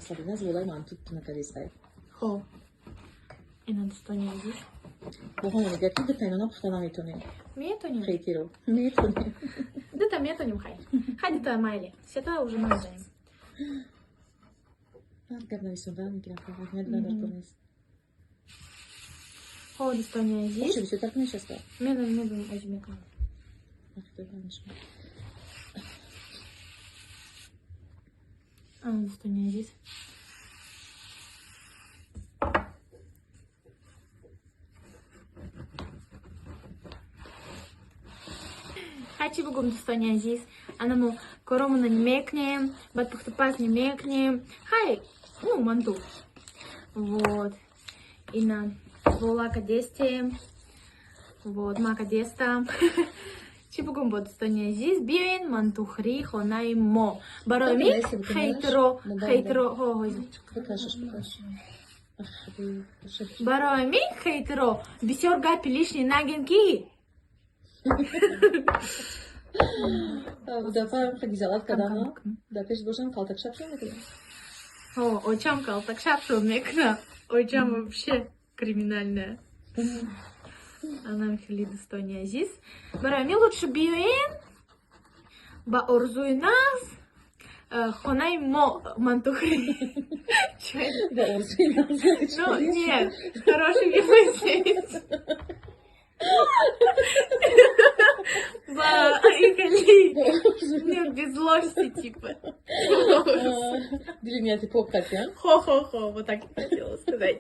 Sabina zvolai man tuttu na kalisai. Хо. И на достояние здесь. Богоня, как ты тайно на пхтана метони? Метоним. Хейтиро. Метони. Да там метоним хай. Хай это майли. Все это уже майли. Гадно висундан, кира хават, не два дартонес. Хо, достояние здесь. Что, все так не часто? Медом возьмекам. Ах ты, конечно. А, достояние здесь. Хочу богом достояние здесь. Она му корому на немекне, бат пухтопас немекне. Хай, ну, манту. Вот. И на волака десте. Вот, мака деста. Чипугум бот достояние здесь. Биен мантухри хонай мо. Бароми хейтро, хо, Покажешь. Ах ты, Бароми хейтро. Бисерга пилишни нагенки. да, пара гизалат кадана. Да, пеш божан калтак шапшо не. О, очам калтак шапшо мекна. Очам вообще криминальная. Она михали достояние здесь. Бароми лучше биен. Ба орзуй нас. Хонай мо мантухри. Да, орзуй нас. Ну, нет, хороший мысли. Ба, ихали. Нет, без злости, типа. Для меня ты поп так, а? Хо-хо-хо, вот так я хотела сказать.